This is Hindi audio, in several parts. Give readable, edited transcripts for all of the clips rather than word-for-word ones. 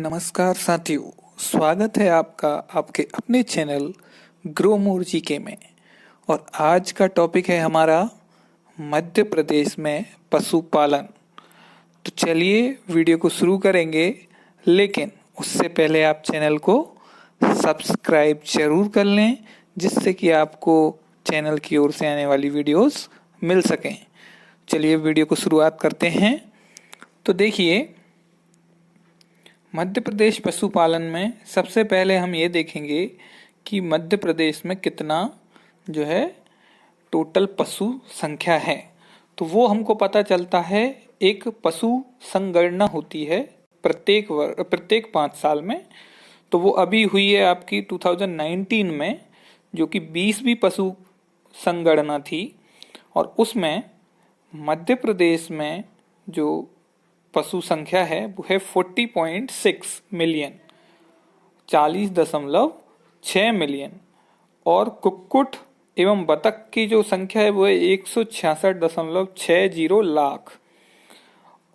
नमस्कार साथियों, स्वागत है आपका आपके अपने चैनल ग्रो मोर जीके में। और आज का टॉपिक है हमारा मध्य प्रदेश में पशुपालन। तो चलिए वीडियो को शुरू करेंगे, लेकिन उससे पहले आप चैनल को सब्सक्राइब जरूर कर लें, जिससे कि आपको चैनल की ओर से आने वाली वीडियोस मिल सकें। चलिए वीडियो को शुरुआत करते हैं। तो देखिए, मध्य प्रदेश पशुपालन में सबसे पहले हम ये देखेंगे कि मध्य प्रदेश में कितना जो है टोटल पशु संख्या है। तो वो हमको पता चलता है, एक पशु संगणना होती है प्रत्येक 5 साल में। तो वो अभी हुई है आपकी 2019 में, जो कि 20वीं पशु संगणना थी। और उसमें मध्य प्रदेश में जो पशु संख्या है वो है 40.6 मिलियन, 40.6 मिलियन। और कुक्कुट एवं बतख की जो संख्या है वो है 166.60 लाख।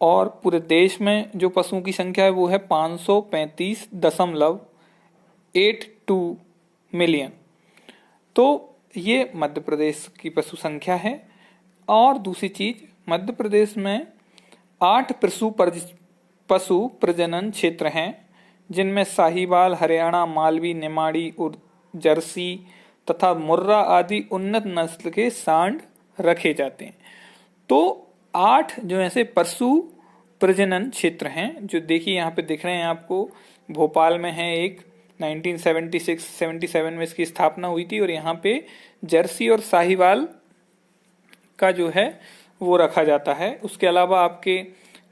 और पूरे देश में जो पशुओं की संख्या है वो है 535.82 मिलियन। तो ये मध्य प्रदेश की पशु संख्या है। और दूसरी चीज, मध्य प्रदेश में 8 पशु प्रजनन क्षेत्र हैं, जिनमें साहिवाल, हरियाणा, मालवी, निमाड़ी, जर्सी तथा मुर्रा आदि उन्नत नस्ल के सांड रखे जाते हैं। तो 8 जो ऐसे पशु प्रजनन क्षेत्र हैं, जो देखिए यहाँ पे दिख रहे हैं आपको। भोपाल में है एक, 1976-77 में इसकी स्थापना हुई थी। और यहाँ पे जर्सी और साहिवाल का जो है वो रखा जाता है। उसके अलावा आपके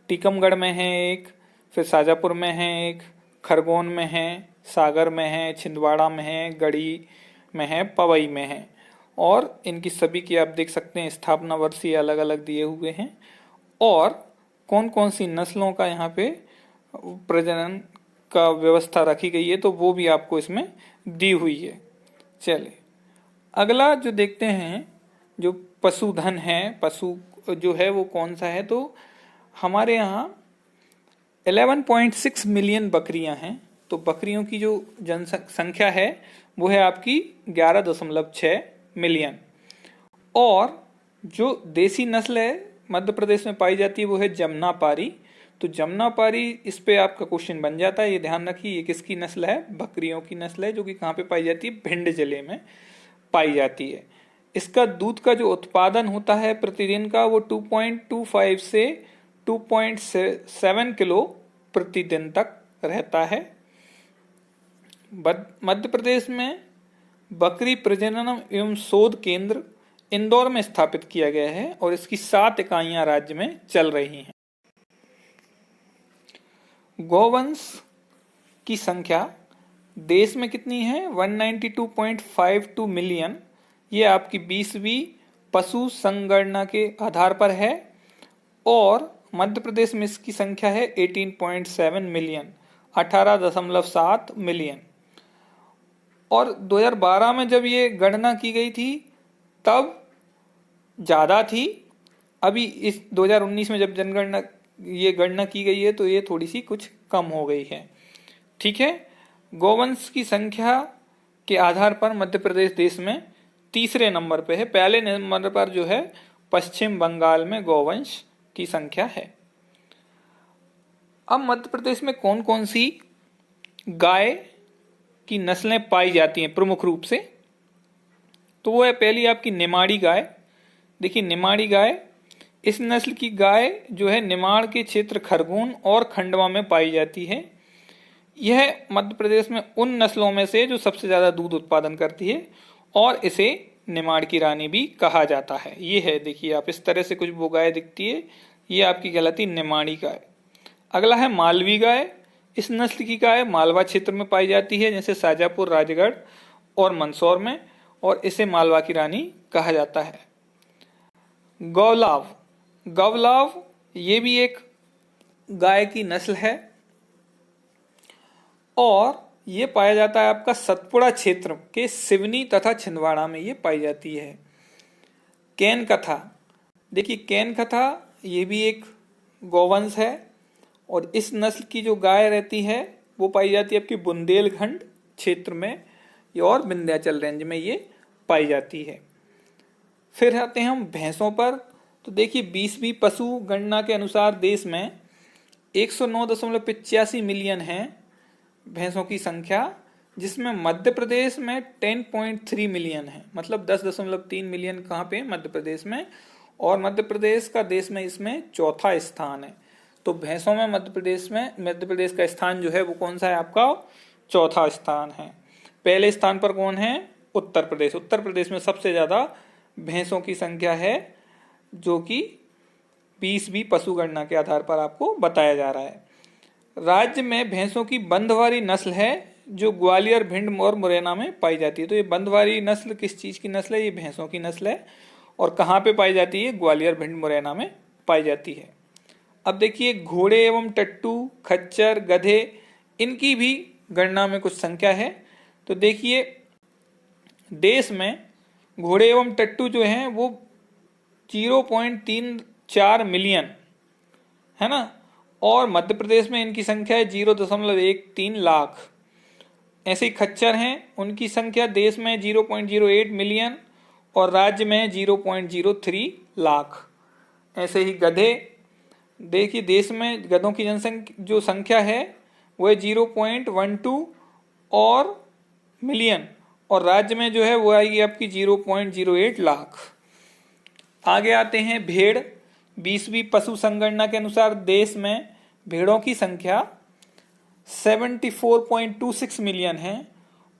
टीकमगढ़ में है एक, फिर शाजापुर में है एक, खरगोन में है, सागर में है, छिंदवाड़ा में है, गढ़ी में है, पवई में है। और इनकी सभी की आप देख सकते हैं स्थापना वर्ष ये अलग अलग दिए हुए हैं। और कौन कौन सी नस्लों का यहाँ पे प्रजनन का व्यवस्था रखी गई है, तो वो भी आपको इसमें दी हुई है। चलिए अगला जो देखते हैं, जो पशुधन है, पशु जो है वो कौन सा है। तो हमारे यहाँ 11.6 मिलियन बकरियां हैं। तो बकरियों की जो जनसंख्या है वो है आपकी 11.6 मिलियन। और जो देसी नस्ल है मध्य प्रदेश में पाई जाती है वो है जमुनापारी। तो जमुनापारी, इस पे आपका क्वेश्चन बन जाता है, ये ध्यान रखिए। ये किसकी नस्ल है? बकरियों की नस्ल है, जो कि कहाँ पे पाई जाती है? भिंड जिले में पाई जाती है। इसका दूध का जो उत्पादन होता है प्रतिदिन का, वो 2.25 से 2.7 किलो प्रतिदिन तक रहता है। मध्य प्रदेश में बकरी प्रजनन एवं शोध केंद्र इंदौर में स्थापित किया गया है, और इसकी 7 इकाइयां राज्य में चल रही हैं। गौवंश की संख्या देश में कितनी है? 192.52 मिलियन। ये आपकी 20वीं पशु संगणना के आधार पर है। और मध्य प्रदेश में इसकी संख्या है 18.7 मिलियन, 18.7 मिलियन। और 2012 में जब ये गणना की गई थी तब ज़्यादा थी। अभी इस 2019 में जब जनगणना ये गणना की गई है तो ये थोड़ी सी कुछ कम हो गई है। ठीक है। गौवंश की संख्या के आधार पर मध्य प्रदेश देश में तीसरे नंबर पे है। पहले नंबर पर जो है पश्चिम बंगाल में गौवंश की संख्या है। अब मध्य प्रदेश में कौन कौन सी गाय की नस्लें पाई जाती हैं प्रमुख रूप से? तो वो है पहली आपकी निमाड़ी गाय। देखिए निमाड़ी गाय, इस नस्ल की गाय जो है निमाड़ के क्षेत्र खरगोन और खंडवा में पाई जाती है। यह मध्य प्रदेश में उन नस्लों में से जो सबसे ज्यादा दूध उत्पादन करती है, और इसे निमाड़ की रानी भी कहा जाता है। ये है, देखिए आप इस तरह से कुछ वो गाय दिखती है, ये आपकी कहलाती निमाड़ी गाय। अगला है मालवी गाय। इस नस्ल की गाय मालवा क्षेत्र में पाई जाती है, जैसे शाजापुर, राजगढ़ और मंदसौर में, और इसे मालवा की रानी कहा जाता है। गौलाव, गौलाव ये भी एक गाय की नस्ल है, और ये पाया जाता है आपका सतपुड़ा क्षेत्र के सिवनी तथा छिंदवाड़ा में ये पाई जाती है। कैन कथा, देखिए कैन कथा ये भी एक गौवंश है, और इस नस्ल की जो गाय रहती है वो पाई जाती है आपकी बुंदेलखंड क्षेत्र में और विंध्याचल रेंज में ये पाई जाती है। फिर आते हैं हम भैंसों पर। तो देखिए 20वीं पशु गणना के अनुसार देश में 109.85 मिलियन है भैंसों की संख्या, जिसमें मध्य प्रदेश में 10.3 मिलियन है, मतलब 10.3 मिलियन कहाँ पे, मध्य प्रदेश में। और मध्य प्रदेश का देश में इसमें चौथा स्थान है। तो भैंसों में मध्य प्रदेश का स्थान जो है वो कौन सा है आपका, चौथा स्थान है। पहले स्थान पर कौन है, उत्तर प्रदेश। उत्तर प्रदेश में सबसे ज्यादा भैंसों की संख्या है, जो कि 20वीं पशु गणना के आधार पर आपको बताया जा रहा है। राज्य में भैंसों की बंधवारी नस्ल है, जो ग्वालियर, भिंड और मुरैना में पाई जाती है। तो ये बंधवारी नस्ल किस चीज की नस्ल है, ये भैंसों की नस्ल है। और कहाँ पे पाई जाती है, ग्वालियर, भिंड, मुरैना में पाई जाती है। अब देखिए घोड़े एवं टट्टू, खच्चर, गधे, इनकी भी गणना में कुछ संख्या है। तो देखिए देश में घोड़े एवं टट्टू जो हैं वो 0.34 मिलियन है ना, और मध्य प्रदेश में इनकी संख्या है 0.13 लाख। ऐसे ही खच्चर हैं, उनकी संख्या देश में 0.08 मिलियन और राज्य में 0.03 लाख। ऐसे ही गधे, देखिए देश में गधों की जनसंख्या जो संख्या है वो है 0.12 और मिलियन, और राज्य में जो है वो आएगी आपकी 0.08 लाख। आगे आते हैं भेड़। 20वीं पशु संगणना के अनुसार देश में भेड़ों की संख्या 74.26 मिलियन है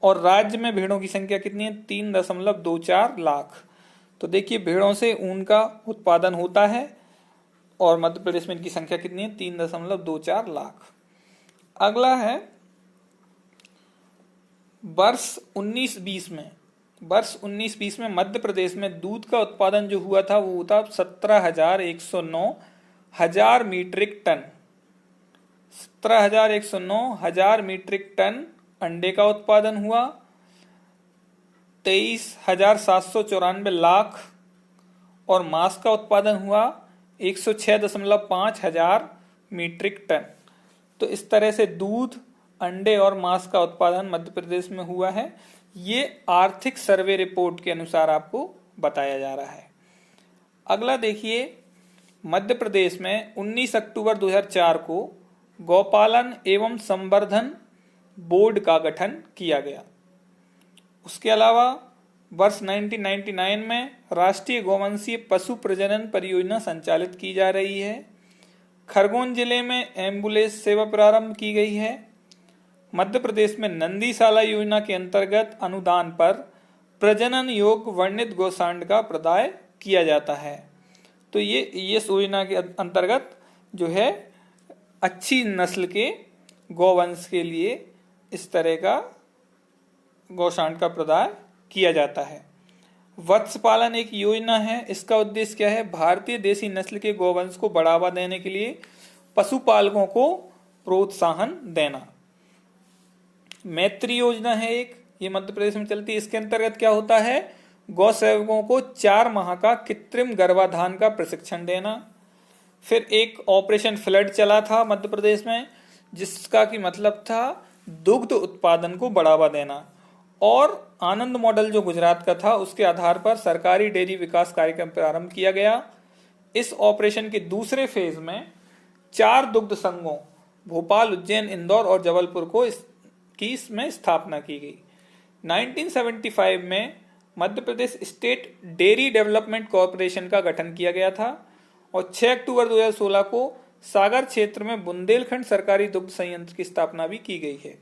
और राज्य में भेड़ों की संख्या कितनी है, 3.24 लाख। तो देखिए भेड़ों से ऊन का उत्पादन होता है और मध्य प्रदेश में इनकी संख्या कितनी है, 3.24 लाख। अगला है वर्ष 1920 में मध्य प्रदेश में दूध का उत्पादन जो हुआ था वो था 17,109 मीट्रिक टन। 17,109 मीट्रिक टन अंडे का उत्पादन हुआ, 23,794 लाख, और मांस का उत्पादन हुआ 106.5 हजार मीट्रिक टन। तो इस तरह से दूध, अंडे और मांस का उत्पादन मध्य प्रदेश में हुआ है। ये आर्थिक सर्वे रिपोर्ट के अनुसार आपको बताया जा रहा है। अगला देखिए, मध्य प्रदेश में 19 अक्टूबर 2004 को गौपालन एवं संवर्धन बोर्ड का गठन किया गया। उसके अलावा वर्ष 1999 में राष्ट्रीय गौवंशीय पशु प्रजनन परियोजना संचालित की जा रही है। खरगोन जिले में एम्बुलेंस सेवा प्रारंभ की गई है। मध्य प्रदेश में नंदीशाला योजना के अंतर्गत अनुदान पर प्रजनन योग्य वर्णित गौसांड का प्रदाय किया जाता है। तो ये इस योजना के अंतर्गत जो है अच्छी नस्ल के गौवंश के लिए इस तरह का गौसांड का प्रदाय किया जाता है। वत्स पालन एक योजना है। इसका उद्देश्य क्या है, भारतीय देसी नस्ल के गौवंश को बढ़ावा देने के लिए पशुपालकों को प्रोत्साहन देना। मैत्री योजना है एक, ये मध्य प्रदेश में चलती है। इसके अंतर्गत क्या होता है, गौ सेवकों को 4 माह का कृत्रिम गर्भाधान का प्रशिक्षण देना। फिर एक ऑपरेशन फ्लड चला था मध्य प्रदेश में, जिसका की मतलब था दुग्ध उत्पादन को बढ़ावा देना। और आनंद मॉडल जो गुजरात का था, उसके आधार पर सरकारी डेयरी विकास कार्यक्रम प्रारंभ किया गया। इस ऑपरेशन के दूसरे फेज में 4 दुग्ध संघों भोपाल, उज्जैन, इंदौर और जबलपुर को इसमें स्थापना की गई। 1975 में Madhya Pradesh state dairy development corporation का गठन किया गया था और 6 अक्टूबर 2016 को सागर क्षेत्र में बुंदेलखंड सरकारी दुग्ध संयंत्र की स्थापना भी की गई है।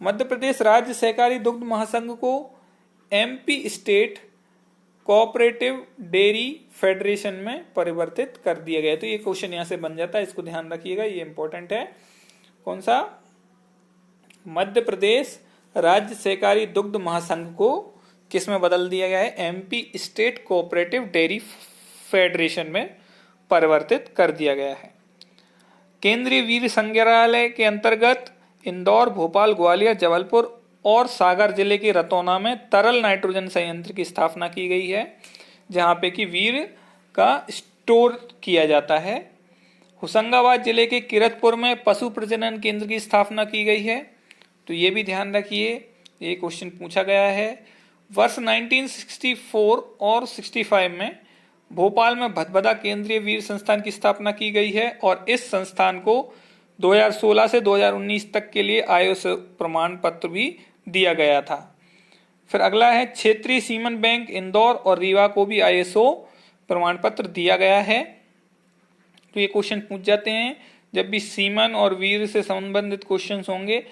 मध्य प्रदेश राज्य सहकारी दुग्ध महासंघ को MP state cooperative dairy federation में परिवर्तित कर दिया गया। तो ये क्वेश्चन यहां से बन जाता है, इसको ध्यान रखिएगा, ये इंपॉर्टेंट है। कौन सा, मध्य प्रदेश राज्य सहकारी दुग्ध महासंघ को किस में बदल दिया गया है, MP state cooperative dairy federation में परिवर्तित कर दिया गया है। केंद्रीय वीर्य संग्रहालय के अंतर्गत इंदौर, भोपाल, ग्वालियर, जबलपुर और सागर जिले के रतौना में तरल नाइट्रोजन संयंत्र की स्थापना की गई है, जहां पे कि वीर्य का स्टोर किया जाता है। होशंगाबाद जिले के किरतपुर में पशु प्रजनन केंद्र की स्थापना की गई है। तो ये भी ध्यान रखिए, ये क्वेश्चन पूछा गया है। वर्ष 1964 और 65 में भोपाल में भदभदा केंद्रीय वीर संस्थान की स्थापना की गई है और इस संस्थान को 2016 से 2019 तक के लिए आयुष प्रमाण पत्र भी दिया गया था। फिर अगला है क्षेत्रीय सीमन बैंक इंदौर और रीवा को भी आईएसओ प्रमाण पत्र दिया गया है। तो ये क्वेश्चन पूछ जाते हैं, जब भी सीमन और वीर से संबंधित क्वेश्चंस होंगे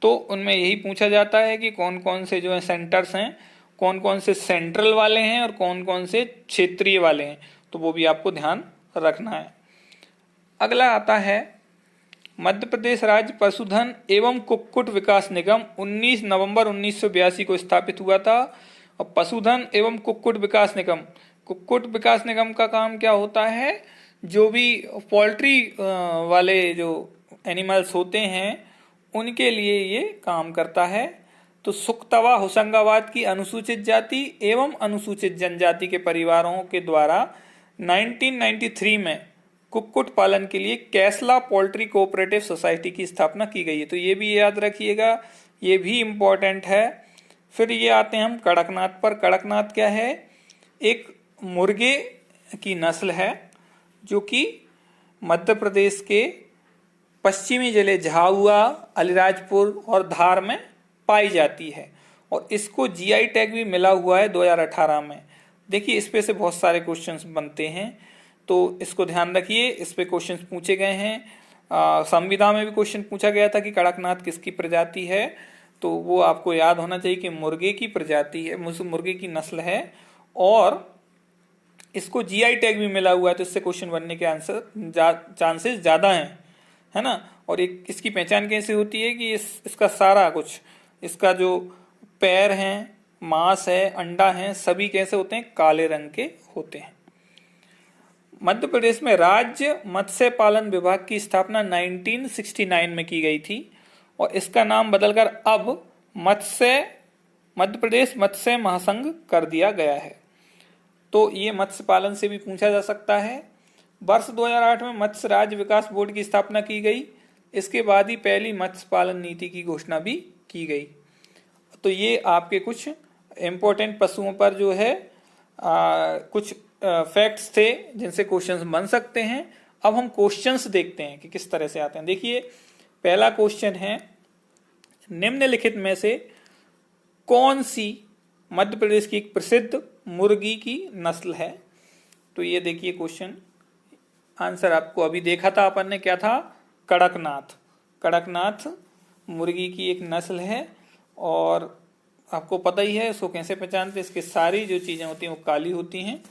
तो उनमें यही पूछा जाता है कि कौन कौन से जो है सेंटर्स हैं, कौन कौन से सेंट्रल वाले हैं और कौन कौन से क्षेत्रीय वाले हैं, तो वो भी आपको ध्यान रखना है। अगला आता है मध्य प्रदेश राज्य पशुधन एवं कुक्कुट विकास निगम 19 नवंबर 1982 को स्थापित हुआ था। और पशुधन एवं कुक्कुट विकास निगम का काम क्या होता है, जो भी पोल्ट्री वाले जो एनिमल्स होते हैं उनके लिए ये काम करता है। तो सुकतवा होशंगाबाद की अनुसूचित जाति एवं अनुसूचित जनजाति के परिवारों के द्वारा 1993 में कुक्कुट पालन के लिए कैसला पोल्ट्री कोऑपरेटिव सोसाइटी की स्थापना की गई है। तो ये भी याद रखिएगा, ये भी इम्पोर्टेंट है। फिर ये आते हैं हम कड़कनाथ पर। कड़कनाथ क्या है, एक मुर्गे की नस्ल है जो कि मध्य प्रदेश के पश्चिमी जिले झाबुआ, अलीराजपुर और धार में पाई जाती है और इसको जीआई टैग भी मिला हुआ है 2018 में। देखिए इस पे से बहुत सारे क्वेश्चंस बनते हैं, तो इसको ध्यान रखिए, इस पे क्वेश्चंस पूछे गए हैं। संविदा में भी क्वेश्चन पूछा गया था कि कड़कनाथ किसकी प्रजाति है, तो वो आपको याद होना चाहिए कि मुर्गे की प्रजाति है, मुर्गे की नस्ल है और इसको जीआई टैग भी मिला हुआ है, तो इससे क्वेश्चन बनने के चांसेस ज्यादा हैं, है ना। और एक इसकी पहचान कैसे होती है कि इसका सारा कुछ, इसका जो पैर हैं, मांस है, अंडा है, सभी कैसे होते हैं, काले रंग के होते हैं। मध्य प्रदेश में राज्य मत्स्य पालन विभाग की स्थापना 1969 में की गई थी और इसका नाम बदलकर अब मध्य प्रदेश मत्स्य महासंघ कर दिया गया है। तो ये मत्स्य पालन से भी पूछा जा सकता है। वर्ष 2008 में मत्स्य राज्य विकास बोर्ड की स्थापना की गई, इसके बाद ही पहली मत्स्य पालन नीति की घोषणा भी की गई। तो ये आपके कुछ इम्पोर्टेंट पशुओं पर जो है कुछ फैक्ट्स थे जिनसे क्वेश्चंस बन सकते हैं। अब हम क्वेश्चंस देखते हैं कि किस तरह से आते हैं। देखिए पहला क्वेश्चन है, निम्नलिखित में से कौन सी मध्य प्रदेश की एक प्रसिद्ध मुर्गी की नस्ल है। तो ये देखिए क्वेश्चन आंसर आपको अभी देखा था अपन ने, क्या था, कड़कनाथ मुर्गी की एक नस्ल है और आपको पता ही है इसको कैसे पहचानते हैं, इसके सारी जो चीजें होती हैं वो काली होती हैं।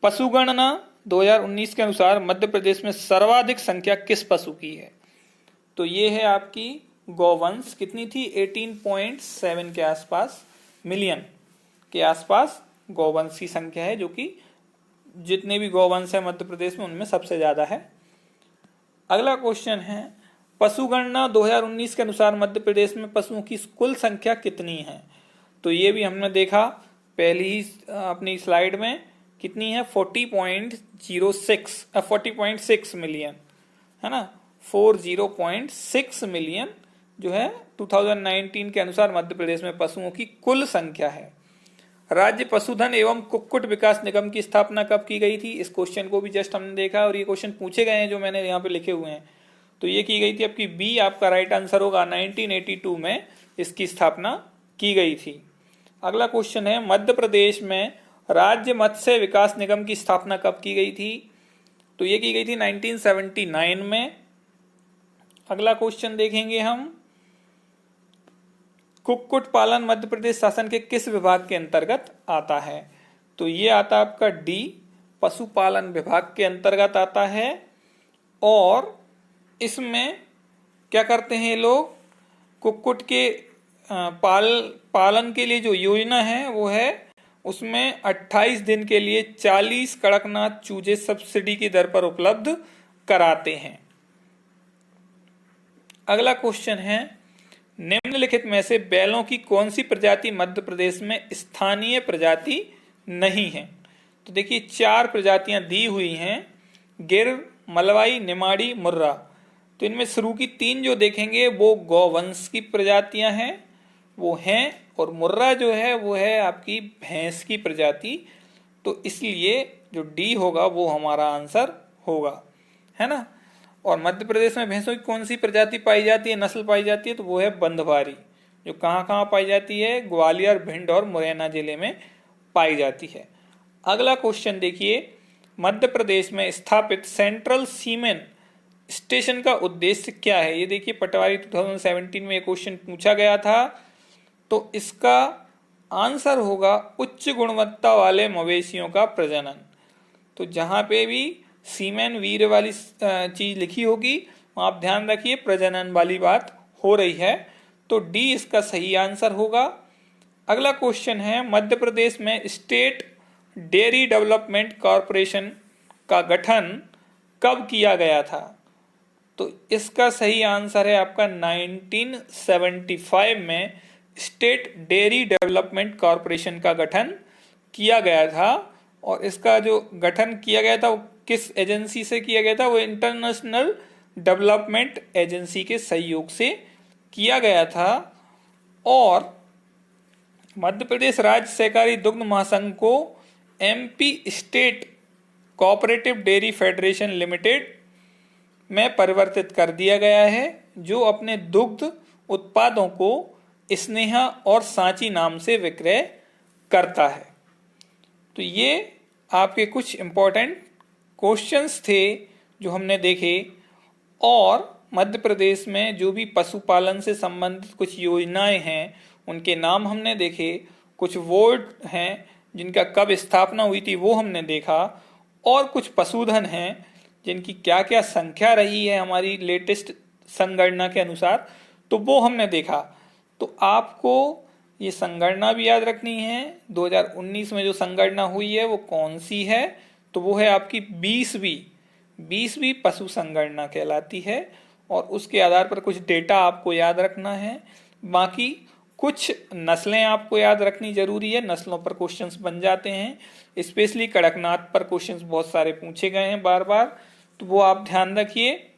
पशुगणना 2019 के अनुसार मध्य प्रदेश में सर्वाधिक संख्या किस पशु की है। तो ये है आपकी गौवंश, कितनी थी, 18.7 के आसपास, मिलियन के आसपास गौवंश की संख्या है, जो कि जितने भी गौवंश है मध्य प्रदेश में उनमें सबसे ज्यादा है। अगला क्वेश्चन है, पशुगणना 2019 के अनुसार मध्य प्रदेश में पशुओं की कुल संख्या कितनी है। तो ये भी हमने देखा पहली ही अपनी स्लाइड में, कितनी है, 40.6 मिलियन, है ना, 40.6 मिलियन जो है 2019 के अनुसार मध्य प्रदेश में पशुओं की कुल संख्या है। राज्य पशुधन एवं कुक्कुट विकास निगम की स्थापना कब की गई थी। इस क्वेश्चन को भी जस्ट हमने देखा और ये क्वेश्चन पूछे गए हैं जो मैंने यहाँ पे लिखे हुए हैं। तो ये की गई थी, आपकी बी आपका राइट आंसर होगा, 1982 में इसकी स्थापना की गई थी। अगला क्वेश्चन है, मध्य प्रदेश में राज्य मत्स्य विकास निगम की स्थापना कब की गई थी। तो ये की गई थी 1979 में। अगला क्वेश्चन देखेंगे हम, कुक्कुट पालन मध्य प्रदेश शासन के किस विभाग के अंतर्गत आता है। तो ये आता आपका डी, पशुपालन विभाग के अंतर्गत आता है और इसमें क्या करते हैं ये लोग, कुक्कुट के पालन के लिए जो योजना है वो है, उसमें 28 दिन के लिए 40 कड़कनाथ चूजे सब्सिडी की दर पर उपलब्ध कराते हैं। अगला क्वेश्चन है, निम्नलिखित में से बैलों की कौन सी प्रजाति मध्य प्रदेश में स्थानीय प्रजाति नहीं है। तो देखिए 4 प्रजातियां दी हुई हैं, गिर, मलवाई, निमाड़ी, मुर्रा। तो इनमें शुरू की 3 जो देखेंगे वो गौवंश की प्रजातियां हैं, वो हैं, और मुर्रा जो है वो है आपकी भैंस की प्रजाति। तो इसलिए जो डी होगा वो हमारा आंसर होगा, है ना। और मध्य प्रदेश में भैंसों की कौन सी प्रजाति पाई जाती है, नस्ल पाई जाती है, तो वो है बंधवारी, जो कहाँ कहाँ पाई जाती है, ग्वालियर, भिंड और मुरैना जिले में पाई जाती है। अगला क्वेश्चन देखिए, मध्य प्रदेश में स्थापित सेंट्रल सीमेन स्टेशन का उद्देश्य क्या है। ये देखिए पटवारी 2017 में ये क्वेश्चन पूछा गया था। तो इसका आंसर होगा उच्च गुणवत्ता वाले मवेशियों का प्रजनन। तो जहां पे भी सीमेन वीर वाली चीज लिखी होगी वहां आप ध्यान रखिए प्रजनन वाली बात हो रही है। तो डी इसका सही आंसर होगा। अगला क्वेश्चन है, मध्य प्रदेश में स्टेट डेयरी डेवलपमेंट कॉरपोरेशन का गठन कब किया गया था। तो इसका सही आंसर है आपका 1975 में स्टेट डेयरी डेवलपमेंट कॉरपोरेशन का गठन किया गया था। और इसका जो गठन किया गया था वो किस एजेंसी से किया गया था, वो इंटरनेशनल डेवलपमेंट एजेंसी के सहयोग से किया गया था। और मध्य प्रदेश राज्य सहकारी दुग्ध महासंघ को MP state cooperative dairy federation limited में परिवर्तित कर दिया गया है, जो अपने दुग्ध उत्पादों को स्नेहा और सांची नाम से विक्रय करता है। तो ये आपके कुछ इंपॉर्टेंट क्वेश्चंस थे जो हमने देखे। और मध्य प्रदेश में जो भी पशुपालन से संबंधित कुछ योजनाएं हैं उनके नाम हमने देखे, कुछ वार्ड हैं जिनका कब स्थापना हुई थी वो हमने देखा, और कुछ पशुधन हैं जिनकी क्या क्या संख्या रही है हमारी लेटेस्ट संगणना के अनुसार, तो वो हमने देखा। तो आपको ये संगणना भी याद रखनी है, 2019 में जो संगणना हुई है वो कौन सी है, तो वो है आपकी 20वीं पशु संगणना कहलाती है। और उसके आधार पर कुछ डेटा आपको याद रखना है। बाकी कुछ नस्लें आपको याद रखनी जरूरी है, नस्लों पर क्वेश्चंस बन जाते हैं। स्पेशली कड़कनाथ पर क्वेश्चंस बहुत सारे पूछे गए हैं बार बार, तो वो आप ध्यान रखिए।